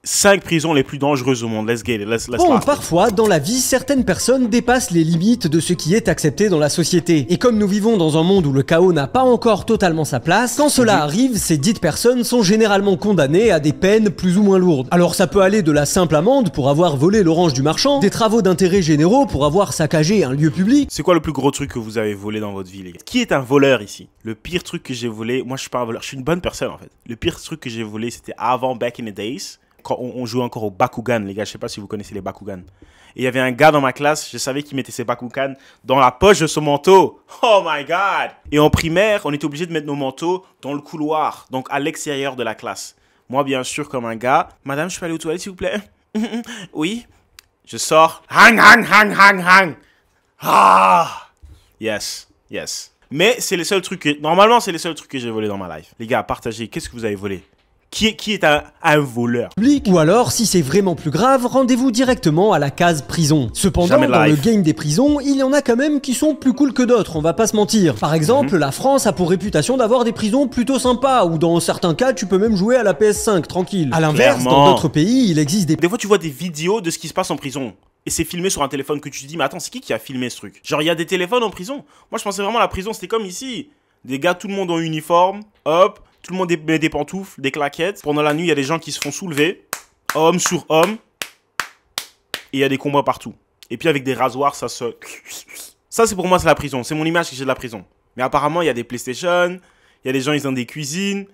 5 prisons les plus dangereuses au monde. Let's get it. Let's Bon, parfois, dans la vie, certaines personnes dépassent les limites de ce qui est accepté dans la société. Et comme nous vivons dans un monde où le chaos n'a pas encore totalement sa place, quand cela arrive, ces dites personnes sont généralement condamnées à des peines plus ou moins lourdes. Alors ça peut aller de la simple amende pour avoir volé l'orange du marchand, des travaux d'intérêt généraux pour avoir saccagé un lieu public. C'est quoi le plus gros truc que vous avez volé dans votre vie, les gars? Qui est un voleur ici? Le pire truc que j'ai volé, moi je suis pas un voleur, je suis une bonne personne en fait. Le pire truc que j'ai volé, c'était avant, back in the days, quand on jouait encore au Bakugan, les gars, je sais pas si vous connaissez les Bakugan. Et il y avait un gars dans ma classe, je savais qu'il mettait ses Bakugan dans la poche de son manteau. Oh my god! Et en primaire, on était obligé de mettre nos manteaux dans le couloir, donc à l'extérieur de la classe. Moi, bien sûr, comme un gars, madame, je peux aller aux toilettes, s'il vous plaît? Oui. Je sors. Hang, hang, hang, hang, hang. Ah! Yes, yes. Mais c'est les seuls trucs que, normalement, c'est les seuls trucs que j'ai volés dans ma life. Les gars, partagez, qu'est-ce que vous avez volé? Qui est un voleur? Ou alors, si c'est vraiment plus grave, rendez-vous directement à la case prison. Cependant, dans le game des prisons, il y en a quand même qui sont plus cool que d'autres, on va pas se mentir. Par exemple, la France a pour réputation d'avoir des prisons plutôt sympas, ou dans certains cas, tu peux même jouer à la PS5, tranquille. À l'inverse, dans d'autres pays, il existe des... Des fois, tu vois des vidéos de ce qui se passe en prison. Et c'est filmé sur un téléphone que tu te dis, mais attends, c'est qui a filmé ce truc? Genre, il y a des téléphones en prison. Moi, je pensais vraiment à la prison, c'était comme ici. Des gars, tout le monde en uniforme, hop, tout le monde met des pantoufles, des claquettes. Pendant la nuit, il y a des gens qui se font soulever, homme sur homme. Et il y a des combats partout. Et puis avec des rasoirs, ça se... Ça, c'est pour moi, c'est la prison. C'est mon image que j'ai de la prison. Mais apparemment, il y a des PlayStation, il y a des gens, ils ont des cuisines,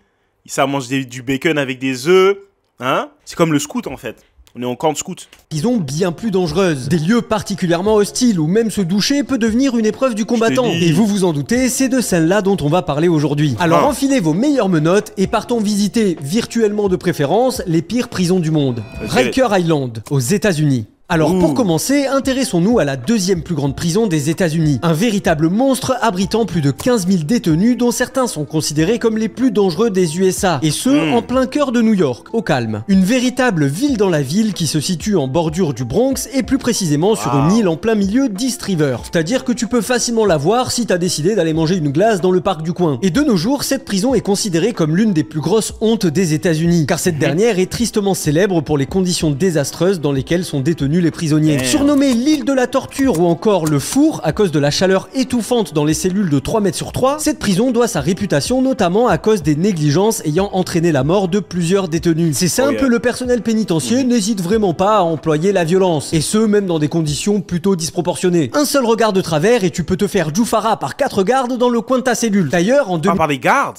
ça mange du bacon avec des œufs. Hein? C'est comme le scout, en fait. On est en camp de scout. Disons bien plus dangereuses. Des lieux particulièrement hostiles où même se doucher peut devenir une épreuve du combattant. Et vous vous en doutez, c'est de celle-là dont on va parler aujourd'hui. Alors enfilez vos meilleures menottes et partons visiter, virtuellement de préférence, les pires prisons du monde. Riker Island, aux États-Unis. Alors pour commencer, intéressons-nous à la deuxième plus grande prison des États-Unis. Un véritable monstre abritant plus de 15 000 détenus dont certains sont considérés comme les plus dangereux des USA. Et ce, en plein cœur de New York, au calme. Une véritable ville dans la ville qui se situe en bordure du Bronx et plus précisément sur une île en plein milieu d'East River. C'est-à-dire que tu peux facilement la voir si t'as décidé d'aller manger une glace dans le parc du coin. Et de nos jours, cette prison est considérée comme l'une des plus grosses hontes des États-Unis. Car cette dernière est tristement célèbre pour les conditions désastreuses dans lesquelles sont détenus les prisonniers. Surnommée l'île de la torture ou encore le four à cause de la chaleur étouffante dans les cellules de 3 mètres sur 3, cette prison doit sa réputation notamment à cause des négligences ayant entraîné la mort de plusieurs détenus. C'est simple, le personnel pénitentiaire n'hésite vraiment pas à employer la violence, et ce même dans des conditions plutôt disproportionnées. Un seul regard de travers et tu peux te faire Jufara par 4 gardes dans le coin de ta cellule. D'ailleurs, en par les gardes?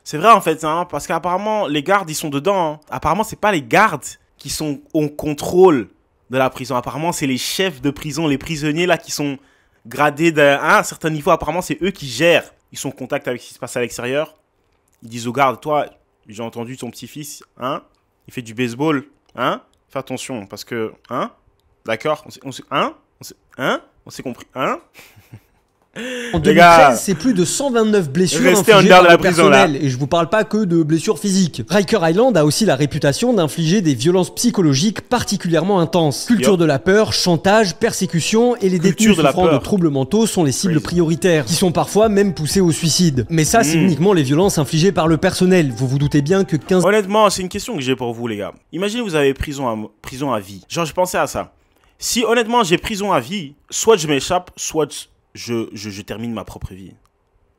C'est vrai en fait, hein, parce qu'apparemment les gardes ils sont dedans. Hein. Apparemment c'est pas les gardes qui sont au contrôle de la prison. Apparemment, c'est les chefs de prison, les prisonniers là qui sont gradés à un certain niveau. Apparemment, c'est eux qui gèrent. Ils sont en contact avec ce qui se passe à l'extérieur. Ils disent aux gardes, toi, j'ai entendu ton petit-fils, hein, il fait du baseball, hein, fais attention parce que, hein, d'accord, on s'est compris, hein. En 2013, c'est plus de 129 blessures infligées par le personnel, et je vous parle pas que de blessures physiques. Riker Island a aussi la réputation d'infliger des violences psychologiques particulièrement intenses. Culture de la peur, chantage, persécution, et les détenus souffrant de troubles mentaux sont les cibles prioritaires, qui sont parfois même poussés au suicide. Mais ça, c'est uniquement les violences infligées par le personnel. Vous vous doutez bien que 15... Honnêtement, c'est une question que j'ai pour vous, les gars. Imaginez vous avez prison à vie. Genre, je pensais à ça. Si honnêtement j'ai prison à vie, soit je m'échappe, soit je termine ma propre vie.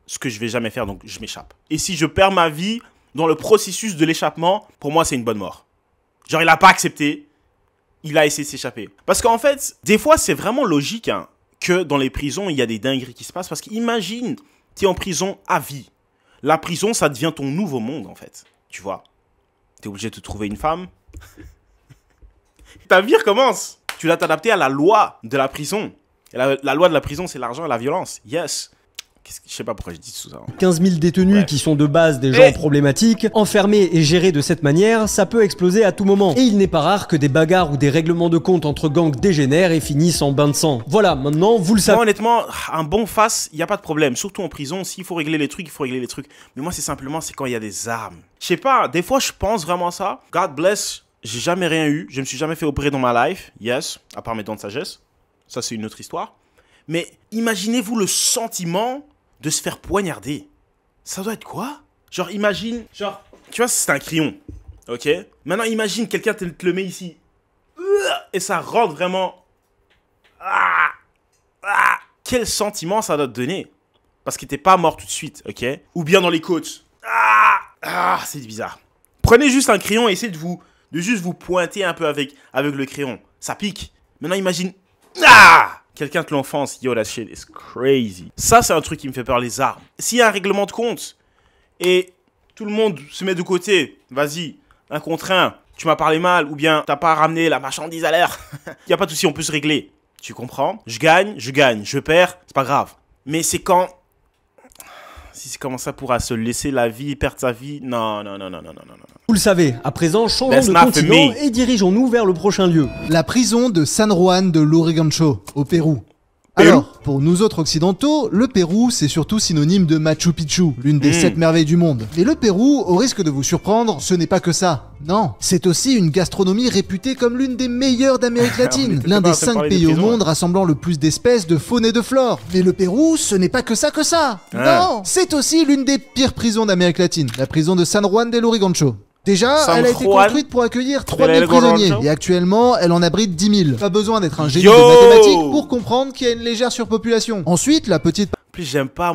Ce que je vais jamais faire, donc je m'échappe. Et si je perds ma vie dans le processus de l'échappement, pour moi, c'est une bonne mort. Genre, il a pas accepté. Il a essayé de s'échapper. Parce qu'en fait, des fois, c'est vraiment logique hein, que dans les prisons, il y a des dingueries qui se passent. Parce qu'imagine, tu es en prison à vie. La prison, ça devient ton nouveau monde, en fait. Tu vois. Tu es obligé de te trouver une femme. Ta vie recommence. Tu dois t'adapter à la loi de la prison. Et la loi de la prison, c'est l'argent et la violence. Yes. Je sais pas pourquoi je dis tout ça. 15 000 détenus qui sont de base des gens problématiques, enfermés et gérés de cette manière, ça peut exploser à tout moment. Et il n'est pas rare que des bagarres ou des règlements de compte entre gangs dégénèrent et finissent en bain de sang. Voilà, maintenant, vous le savez. Moi, honnêtement, un bon face, il n'y a pas de problème. Surtout en prison, s'il faut régler les trucs, il faut régler les trucs. Mais moi, c'est quand il y a des armes. Je sais pas, des fois, je pense vraiment à ça. God bless, j'ai jamais rien eu. Je me suis jamais fait opérer dans ma life. Yes, à part mes dents de sagesse. Ça, c'est une autre histoire. Mais imaginez-vous le sentiment de se faire poignarder. Ça doit être quoi? Genre, imagine... Genre, tu vois, c'est un crayon. Ok? Maintenant, imagine quelqu'un te le met ici. Et ça rentre vraiment. Quel sentiment ça doit te donner? Parce que t'es pas mort tout de suite, ok? Ou bien dans les côtes. C'est bizarre. Prenez juste un crayon et essayez de juste vous pointer un peu avec le crayon. Ça pique. Maintenant, imagine. Quelqu'un te l'enfonce. Yo, that shit is crazy. Ça, c'est un truc qui me fait peur, les armes. S'il y a un règlement de compte et tout le monde se met de côté, vas-y, un contre un, tu m'as parlé mal ou bien t'as pas ramené la marchandise à l'air. Y a pas de souci, on peut se régler. Tu comprends? Je gagne, je perds, c'est pas grave. Mais c'est quand... Si c'est comment ça pourra se laisser la vie, perdre sa vie, non. Vous le savez, à présent, changeons de continent et dirigeons-nous vers le prochain lieu. La prison de San Juan de Lurigancho, au Pérou. Alors, pour nous autres occidentaux, le Pérou, c'est surtout synonyme de Machu Picchu, l'une des 7 merveilles du monde. Mais le Pérou, au risque de vous surprendre, ce n'est pas que ça. Non, c'est aussi une gastronomie réputée comme l'une des meilleures d'Amérique latine, l'un des 5 pays au monde rassemblant le plus d'espèces de faune et de flore. Mais le Pérou, ce n'est pas que ça. Non, c'est aussi l'une des pires prisons d'Amérique latine, la prison de San Juan de Lurigancho. Déjà, elle a été construite pour accueillir 3000 prisonniers, et actuellement, elle en abrite 10 000. Pas besoin d'être un génie de mathématiques pour comprendre qu'il y a une légère surpopulation. Ensuite, la petite... En plus, j'aime pas,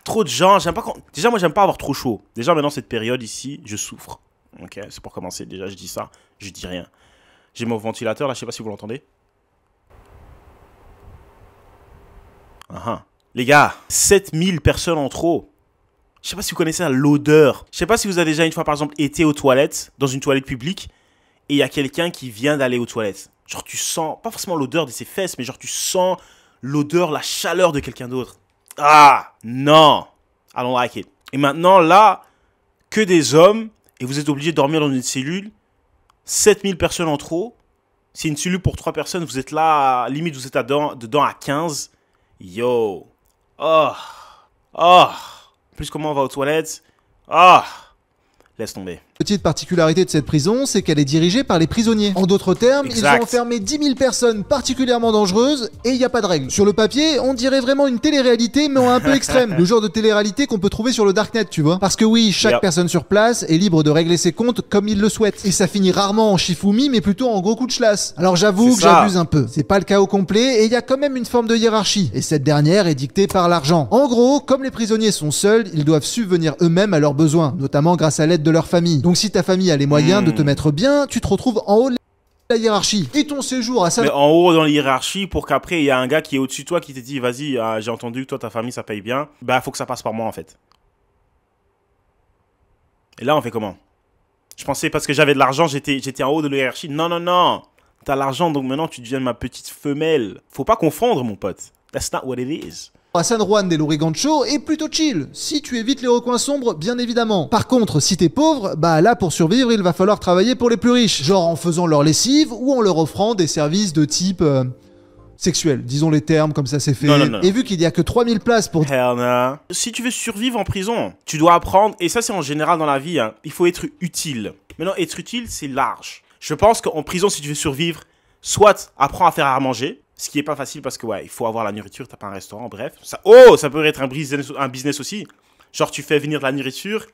trop de gens, j'aime pas quand... Déjà, moi, j'aime pas avoir trop chaud. Déjà, maintenant, cette période ici, je souffre. Ok, c'est pour commencer, déjà, je dis ça, je dis rien. J'ai mon ventilateur, là, je sais pas si vous l'entendez. Les gars, 7000 personnes en trop. Je sais pas si vous connaissez l'odeur. Je sais pas si vous avez déjà une fois, par exemple, été aux toilettes, dans une toilette publique, et il y a quelqu'un qui vient d'aller aux toilettes. Genre, tu sens, pas forcément l'odeur de ses fesses, mais genre, tu sens l'odeur, la chaleur de quelqu'un d'autre. Non. I don't like it. Et maintenant, là, que des hommes, et vous êtes obligé de dormir dans une cellule, 7000 personnes en trop. C'est une cellule pour 3 personnes, vous êtes là, limite, vous êtes dedans à 15. Yo. Plus comment on va aux toilettes. Laisse tomber. Petite particularité de cette prison, c'est qu'elle est dirigée par les prisonniers. En d'autres termes, ils ont enfermé 10 000 personnes particulièrement dangereuses et il n'y a pas de règles. Sur le papier, on dirait vraiment une télé-réalité, mais en un peu extrême. Le genre de télé-réalité qu'on peut trouver sur le Darknet, tu vois. Parce que oui, chaque personne sur place est libre de régler ses comptes comme il le souhaite. Et ça finit rarement en Shifumi, mais plutôt en gros coup de chlasse. Alors j'avoue que j'abuse un peu. C'est pas le cas au complet et il y a quand même une forme de hiérarchie. Et cette dernière est dictée par l'argent. En gros, comme les prisonniers sont seuls, ils doivent subvenir eux-mêmes à leurs besoins, notamment grâce à l'aide de leur famille. Donc si ta famille a les moyens de te mettre bien, tu te retrouves en haut de la hiérarchie. Et ton séjour à ça... Mais en haut dans la hiérarchie, pour qu'après il y a un gars qui est au-dessus de toi qui te dit vas-y, j'ai entendu que toi ta famille ça paye bien, bah faut que ça passe par moi en fait. Et là on fait comment? Je pensais parce que j'avais de l'argent, j'étais en haut de la hiérarchie. Non. T'as l'argent donc maintenant tu deviens ma petite femelle. Faut pas confondre mon pote. That's not what it is. À San Juan de Lurigancho est plutôt chill, si tu évites les recoins sombres, bien évidemment. Par contre, si t'es pauvre, bah là pour survivre, il va falloir travailler pour les plus riches, genre en faisant leur lessive ou en leur offrant des services de type sexuel, disons les termes comme ça c'est fait. Non. Et vu qu'il y a que 3000 places pour... Si tu veux survivre en prison, tu dois apprendre, et ça c'est en général dans la vie, hein, il faut être utile. Maintenant, être utile, c'est large. Je pense qu'en prison, si tu veux survivre, soit apprends à faire à manger, ce qui est pas facile parce que ouais, il faut avoir la nourriture, t'as pas un restaurant, bref. Ça peut être un business aussi. Genre tu fais venir de la nourriture,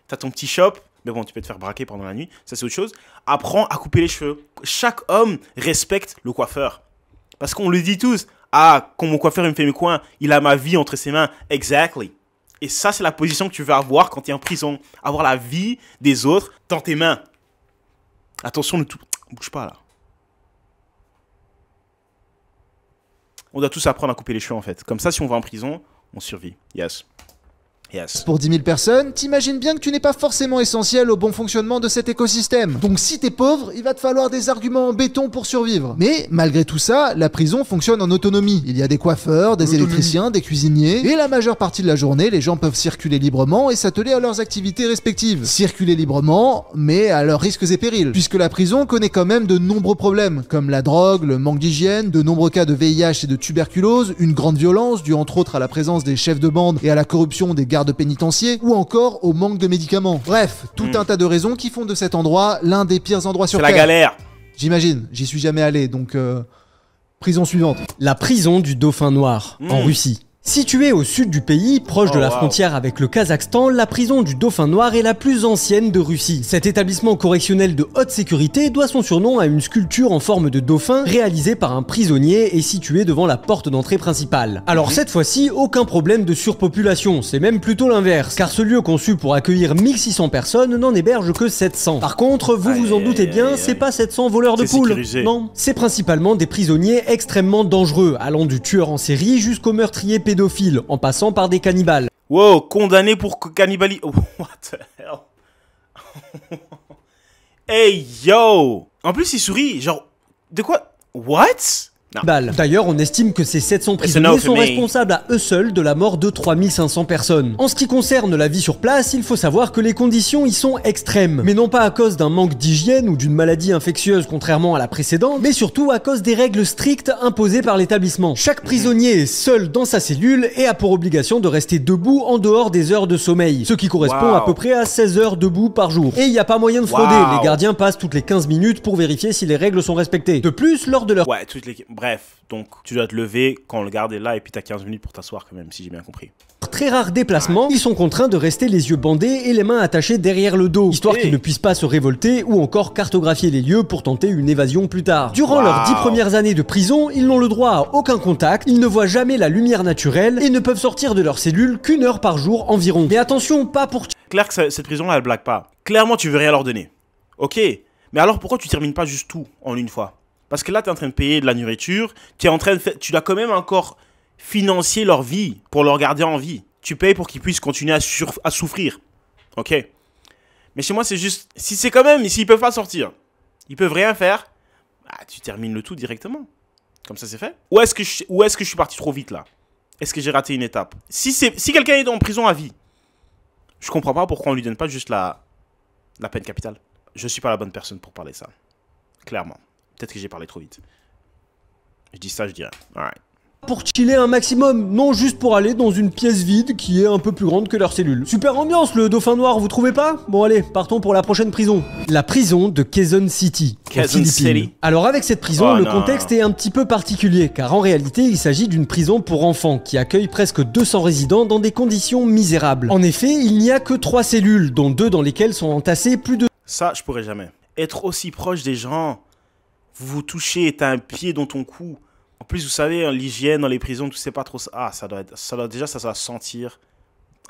t'as ton petit shop, mais bon, tu peux te faire braquer pendant la nuit, ça c'est autre chose. Apprends à couper les cheveux. Chaque homme respecte le coiffeur. Parce qu'on le dit tous, quand mon coiffeur il me fait mes coins, il a ma vie entre ses mains. Exactly. Et ça c'est la position que tu veux avoir quand tu es en prison. Avoir la vie des autres dans tes mains. Attention, ne bouge pas là. On doit tous apprendre à couper les cheveux en fait. Comme ça, si on va en prison, on survit. Yes. Pour 10 000 personnes, t'imagines bien que tu n'es pas forcément essentiel au bon fonctionnement de cet écosystème. Donc si t'es pauvre, il va te falloir des arguments en béton pour survivre. Mais malgré tout ça, la prison fonctionne en autonomie. Il y a des coiffeurs, des électriciens, des cuisiniers, et la majeure partie de la journée, les gens peuvent circuler librement et s'atteler à leurs activités respectives. Circuler librement, mais à leurs risques et périls. Puisque la prison connaît quand même de nombreux problèmes, comme la drogue, le manque d'hygiène, de nombreux cas de VIH et de tuberculose, une grande violence due entre autres à la présence des chefs de bande et à la corruption des gardes pénitentiaires, ou encore au manque de médicaments. Bref, tout un tas de raisons qui font de cet endroit l'un des pires endroits sur Terre. C'est la galère. J'imagine, j'y suis jamais allé, donc prison suivante. La prison du Dauphin Noir, en Russie. Située au sud du pays, proche de la frontière avec le Kazakhstan, la prison du Dauphin Noir est la plus ancienne de Russie. Cet établissement correctionnel de haute sécurité doit son surnom à une sculpture en forme de dauphin réalisée par un prisonnier et située devant la porte d'entrée principale. Alors cette fois-ci, aucun problème de surpopulation, c'est même plutôt l'inverse, car ce lieu conçu pour accueillir 1600 personnes n'en héberge que 700. Par contre, vous vous en doutez bien, c'est pas 700 voleurs de poules. Sécurisé. Non, c'est principalement des prisonniers extrêmement dangereux, allant du tueur en série jusqu'au meurtrier pédophile, en passant par des cannibales. Wow, condamné pour cannibalisme. Oh, what the hell? Hey, yo! En plus, il sourit, genre... De quoi? What? D'ailleurs, on estime que ces 700 prisonniers sont responsables à eux seuls de la mort de 3500 personnes. En ce qui concerne la vie sur place, il faut savoir que les conditions y sont extrêmes. Mais non pas à cause d'un manque d'hygiène ou d'une maladie infectieuse contrairement à la précédente, mais surtout à cause des règles strictes imposées par l'établissement. Chaque prisonnier est seul dans sa cellule et a pour obligation de rester debout en dehors des heures de sommeil, ce qui correspond à peu près à 16 heures debout par jour. Et il n'y a pas moyen de frauder, les gardiens passent toutes les 15 minutes pour vérifier si les règles sont respectées. De plus, lors de leur... Bref, donc tu dois te lever quand le garde est là et puis t'as 15 minutes pour t'asseoir quand même, si j'ai bien compris. Très rares déplacements, ils sont contraints de rester les yeux bandés et les mains attachées derrière le dos, histoire qu'ils ne puissent pas se révolter ou encore cartographier les lieux pour tenter une évasion plus tard. Durant leurs 10 premières années de prison, ils n'ont le droit à aucun contact, ils ne voient jamais la lumière naturelle et ne peuvent sortir de leur cellule qu'1 heure par jour environ. Mais attention, pas pour... Clair que cette prison-là, elle blague pas. Clairement, tu veux rien leur donner. Ok, mais alors pourquoi tu termines pas juste tout en une fois? Parce que là, tu es en train de payer de la nourriture, tu dois quand même encore financer leur vie pour leur garder en vie. Tu payes pour qu'ils puissent continuer à souffrir. Ok. Mais chez moi, c'est juste... S'ils peuvent pas sortir, ils peuvent rien faire, bah, tu termines le tout directement. Comme ça, c'est fait. Ou est-ce que je suis parti trop vite, là? Est-ce que j'ai raté une étape? Si quelqu'un est en prison à vie, je comprends pas pourquoi on lui donne pas juste la peine capitale. Je suis pas la bonne personne pour parler de ça. Clairement. Peut-être que j'ai parlé trop vite. Je dis ça, je dirais. Alright. Pour chiller un maximum, non juste pour aller dans une pièce vide qui est un peu plus grande que leur cellule. Super ambiance le Dauphin Noir, vous trouvez pas? Bon allez, partons pour la prochaine prison. La prison de Quezon City, aux Philippines. Alors avec cette prison, le contexte est un petit peu particulier, car en réalité il s'agit d'une prison pour enfants qui accueille presque 200 résidents dans des conditions misérables. En effet, il n'y a que 3 cellules, dont 2 dans lesquelles sont entassés plus de... Ça, je pourrais jamais. Être aussi proche des gens, vous vous touchez, t'as un pied dans ton cou. En plus, vous savez, l'hygiène dans les prisons, tu sais pas trop ça. Ah, ça doit sentir.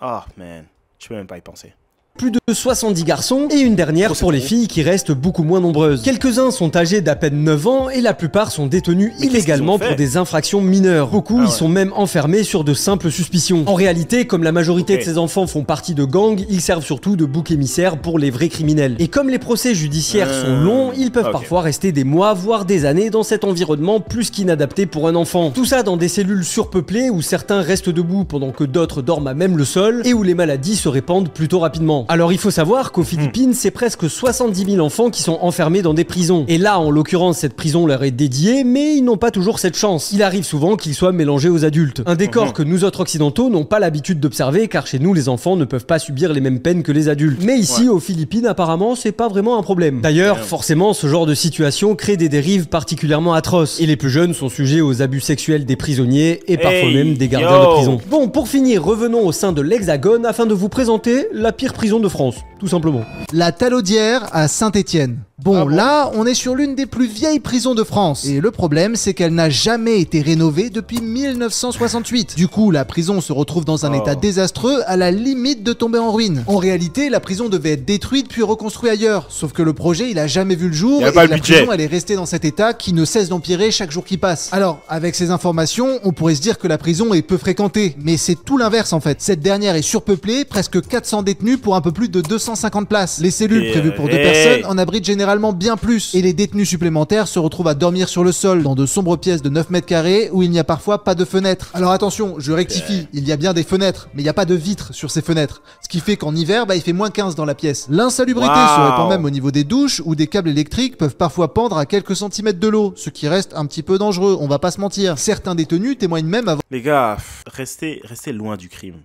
Ah, man. Je peux même pas y penser. Plus de 70 garçons et une dernière pour les filles qui restent beaucoup moins nombreuses. Quelques-uns sont âgés d'à peine 9 ans et la plupart sont détenus illégalement pour des infractions mineures. Beaucoup y sont même enfermés sur de simples suspicions. En réalité, comme la majorité de ces enfants font partie de gangs, ils servent surtout de bouc émissaire pour les vrais criminels. Et comme les procès judiciaires sont longs, ils peuvent parfois rester des mois, voire des années dans cet environnement plus qu'inadapté pour un enfant. Tout ça dans des cellules surpeuplées où certains restent debout pendant que d'autres dorment à même le sol et où les maladies se répandent plutôt rapidement. Alors il faut savoir qu'aux Philippines, c'est presque 70 000 enfants qui sont enfermés dans des prisons. Et là, en l'occurrence, cette prison leur est dédiée, mais ils n'ont pas toujours cette chance. Il arrive souvent qu'ils soient mélangés aux adultes. Un décor que nous autres occidentaux n'ont pas l'habitude d'observer, car chez nous, les enfants ne peuvent pas subir les mêmes peines que les adultes. Mais ici, aux Philippines, apparemment, c'est pas vraiment un problème. D'ailleurs, forcément, ce genre de situation crée des dérives particulièrement atroces. Et les plus jeunes sont sujets aux abus sexuels des prisonniers et parfois même des gardiens de prison. Bon, pour finir, revenons au sein de l'Hexagone afin de vous présenter la pire prison de France. Tout simplement. La Talaudière à Saint-Étienne. Bon, là, on est sur l'une des plus vieilles prisons de France. Et le problème, c'est qu'elle n'a jamais été rénovée depuis 1968. Du coup, la prison se retrouve dans un état désastreux, à la limite de tomber en ruine. En réalité, la prison devait être détruite puis reconstruite ailleurs. Sauf que le projet, il a jamais vu le jour et la prison, elle est restée dans cet état qui ne cesse d'empirer chaque jour qui passe. Alors, avec ces informations, on pourrait se dire que la prison est peu fréquentée. Mais c'est tout l'inverse en fait. Cette dernière est surpeuplée, presque 400 détenus pour un peu plus de 250 places. Les cellules prévues pour 2 personnes en abritent généralement bien plus, et les détenus supplémentaires se retrouvent à dormir sur le sol, dans de sombres pièces de 9 mètres carrés où il n'y a parfois pas de fenêtres. Alors attention, je rectifie, il y a bien des fenêtres, mais il n'y a pas de vitres sur ces fenêtres, ce qui fait qu'en hiver, il fait moins 15 dans la pièce. L'insalubrité se répand même au niveau des douches, où des câbles électriques peuvent parfois pendre à quelques centimètres de l'eau, ce qui reste un petit peu dangereux, on va pas se mentir. Certains détenus témoignent même avant... Les gars, restez loin du crime.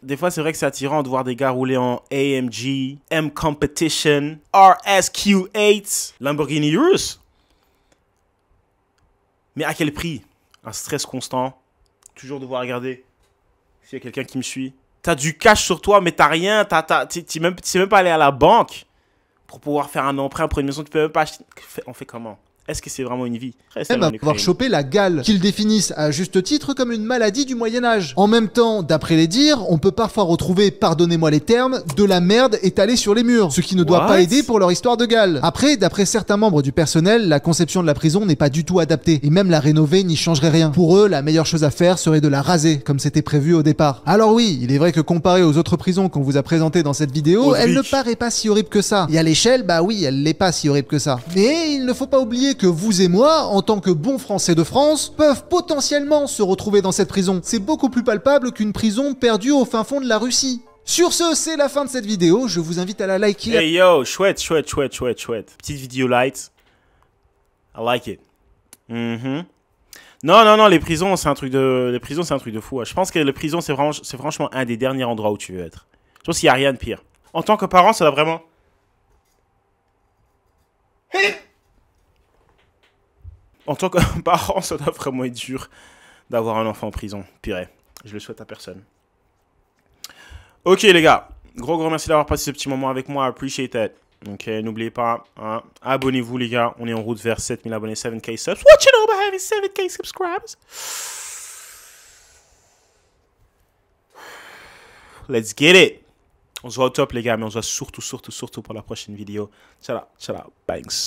Des fois, c'est vrai que c'est attirant de voir des gars rouler en AMG, M Competition, RSQ8, Lamborghini Urus. Mais à quel prix? Un stress constant, toujours devoir regarder S'il y a quelqu'un qui me suit. T'as du cash sur toi, mais t'as rien. Tu sais même pas aller à la banque pour pouvoir faire un emprunt pour une maison. Tu peux même pas acheter. On fait comment? Est-ce que c'est vraiment une vie? Même à pouvoir choper la gale, qu'ils définissent à juste titre comme une maladie du Moyen-Âge. En même temps, d'après les dires, on peut parfois retrouver, pardonnez-moi les termes, de la merde étalée sur les murs, ce qui ne doit pas aider pour leur histoire de gale. Après, d'après certains membres du personnel, la conception de la prison n'est pas du tout adaptée, et même la rénover n'y changerait rien. Pour eux, la meilleure chose à faire serait de la raser, comme c'était prévu au départ. Alors oui, il est vrai que comparé aux autres prisons qu'on vous a présentées dans cette vidéo, elle ne paraît pas si horrible que ça. Et à l'échelle, bah oui, elle l'est pas si horrible que ça. Mais il ne faut pas oublier que vous et moi, en tant que bons Français de France, peuvent potentiellement se retrouver dans cette prison. C'est beaucoup plus palpable qu'une prison perdue au fin fond de la Russie. Sur ce, c'est la fin de cette vidéo, je vous invite à la liker. Hey yo, chouette. Petite vidéo light. I like it. Non, les prisons, c'est un truc de fou. Je pense que les prisons, c'est franchement un des derniers endroits où tu veux être. Je pense qu'il n'y a rien de pire. En tant que parent, ça doit vraiment... En tant que parent, ça doit vraiment être dur d'avoir un enfant en prison. Pire, je le souhaite à personne. Ok les gars, gros merci d'avoir passé ce petit moment avec moi. I appreciate that. Ok, n'oubliez pas, hein, abonnez-vous les gars. On est en route vers 7000 abonnés, 7K subs. What you know about having 7K subscribers? Let's get it. On se voit au top les gars, mais on se voit surtout pour la prochaine vidéo. Ciao, banks.